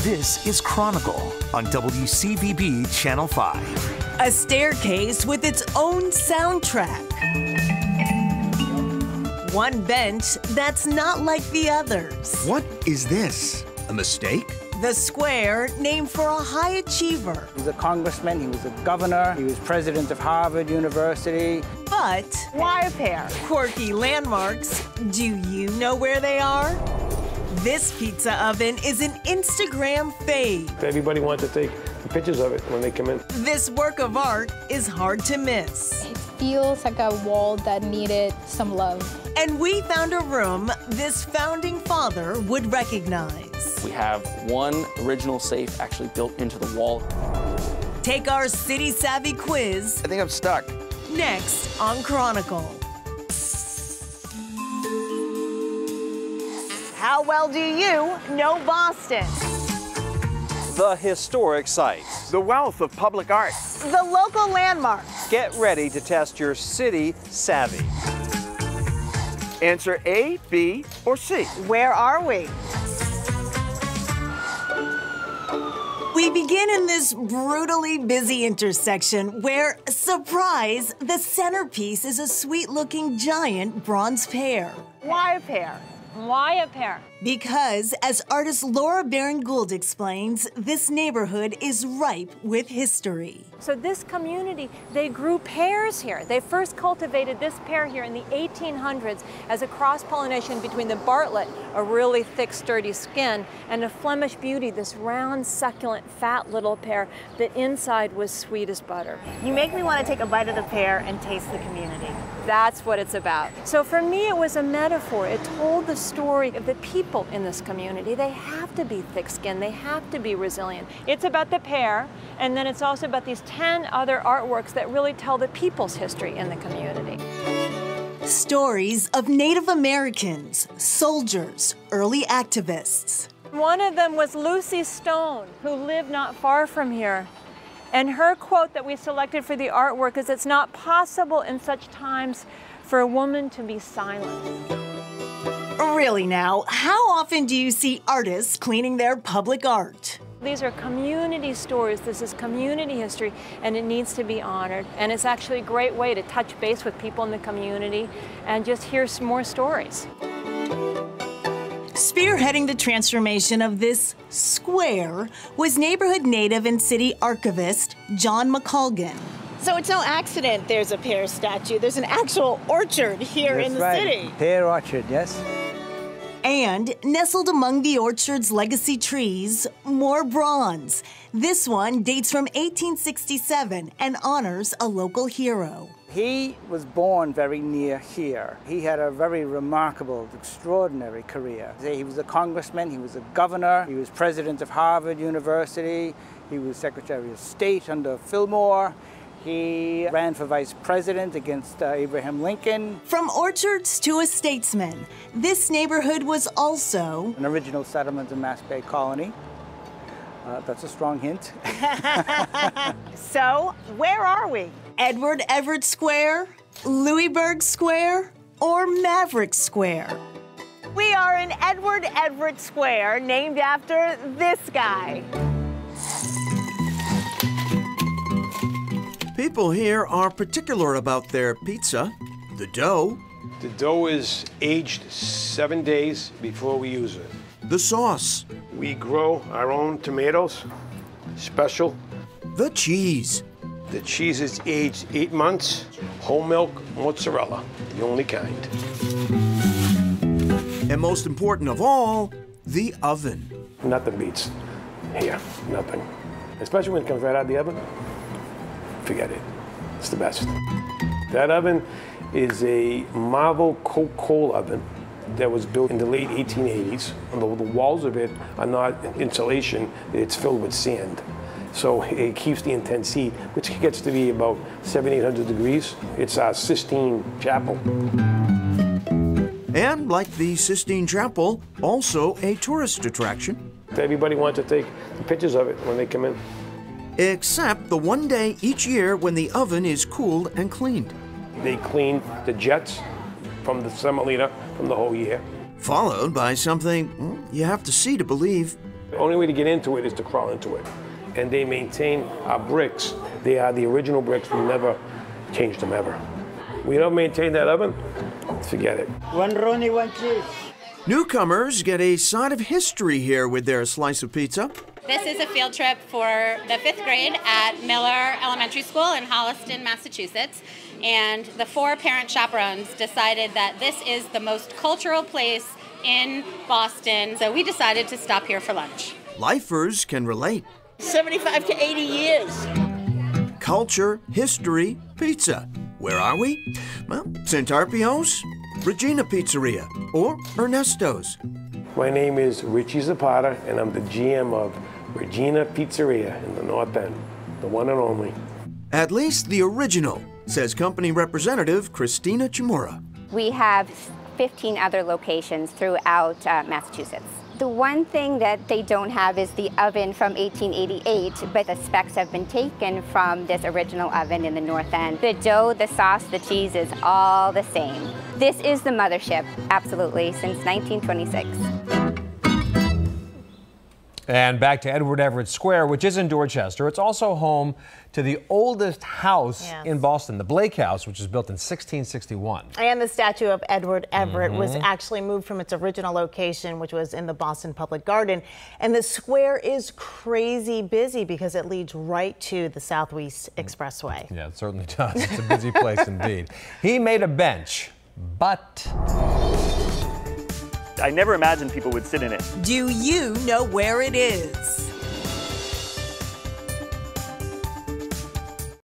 This is Chronicle on WCVB Channel 5. A staircase with its own soundtrack. One bench that's not like the others. What is this? A mistake? The square named for a high achiever. He was a congressman, he was a governor, he was president of Harvard University. But why a pair? Quirky landmarks. Do you know where they are? This pizza oven is an Instagram fave. Everybody wants to take pictures of it when they come in. This work of art is hard to miss. It feels like a wall that needed some love. And we found a room this founding father would recognize. We have one original safe actually built into the wall. Take our City Savvy quiz. I think I'm stuck. Next on Chronicle. How well do you know Boston? The historic sites. The wealth of public art. The local landmarks. Get ready to test your city savvy. Answer A, B, or C. Where are we? We begin in this brutally busy intersection where, surprise, the centerpiece is a sweet-looking giant bronze pear. Why a pair? Why a pair? Because, as artist Laura Baring-Gould explains, this neighborhood is ripe with history. So this community, they grew pears here. They first cultivated this pear here in the 1800s as a cross-pollination between the Bartlett, a really thick, sturdy skin, and a Flemish Beauty, this round, succulent, fat little pear that inside was sweet as butter. You make me want to take a bite of the pear and taste the community. That's what it's about. So for me, it was a metaphor. It told the story of the people in this community. They have to be thick-skinned. They have to be resilient. It's about the pear, and then it's also about these 10 other artworks that really tell the people's history in the community. Stories of Native Americans, soldiers, early activists. One of them was Lucy Stone, who lived not far from here. And her quote that we selected for the artwork is, "It's not possible in such times for a woman to be silent." Really now, how often do you see artists cleaning their public art? These are community stories. This is community history, and it needs to be honored. And it's actually a great way to touch base with people in the community and just hear some more stories. Spearheading the transformation of this square was neighborhood native and city archivist John McColgan. So it's no accident there's a pear statue. There's an actual orchard here in the city. Pear orchard, yes. And nestled among the orchard's legacy trees, more bronze. This one dates from 1867 and honors a local hero. He was born very near here. He had a very remarkable, extraordinary career. He was a congressman, he was a governor, he was president of Harvard University, he was Secretary of State under Fillmore. He ran for vice president against Abraham Lincoln. From orchards to a statesman, this neighborhood was also an original settlement in Mass Bay Colony. That's a strong hint. So, where are we? Edward Everett Square, Louisburg Square, or Maverick Square? We are in Edward Everett Square, named after this guy. People here are particular about their pizza. The dough. The dough is aged 7 days before we use it. The sauce. We grow our own tomatoes, special. The cheese. The cheese is aged 8 months, whole milk mozzarella, the only kind. And most important of all, the oven. Nothing beats here, nothing. Especially when it comes right out of the oven, forget it, it's the best. That oven is a Marvel coke coal oven that was built in the late 1880s. And the walls of it are not insulation, it's filled with sand. So it keeps the intense heat, which gets to be about 700-800 degrees. It's our Sistine Chapel. And like the Sistine Chapel, also a tourist attraction. Everybody wants to take pictures of it when they come in. Except the one day each year when the oven is cooled and cleaned. They clean the jets from the semolina from the whole year. Followed by something you have to see to believe. The only way to get into it is to crawl into it. And they maintain our bricks. They are the original bricks. We never changed them ever. We don't maintain that oven, forget it. One Ronnie, one cheese. Newcomers get a side of history here with their slice of pizza. This is a field trip for the 5th grade at Miller Elementary School in Holliston, Massachusetts. And the 4 parent chaperones decided that this is the most cultural place in Boston. So we decided to stop here for lunch. Lifers can relate. 75 to 80 years. Culture, history, pizza. Where are we? Well, St. Arpio's, Regina Pizzeria, or Ernesto's. My name is Richie Zapata, and I'm the GM of Regina Pizzeria in the North End, the one and only. At least the original, says company representative Christina Chimura. We have 15 other locations throughout Massachusetts. The one thing that they don't have is the oven from 1888, but the specs have been taken from this original oven in the North End. The dough, the sauce, the cheese is all the same. This is the mothership, absolutely, since 1926. And back to Edward Everett Square, which is in Dorchester. It's also home to the oldest house in Boston, the Blake House, which was built in 1661. And the statue of Edward Everett was actually moved from its original location, which was in the Boston Public Garden. And the square is crazy busy because it leads right to the Southeast Expressway. Yeah, it certainly does. It's a busy place indeed. He made a bench, but I never imagined people would sit in it. Do you know where it is?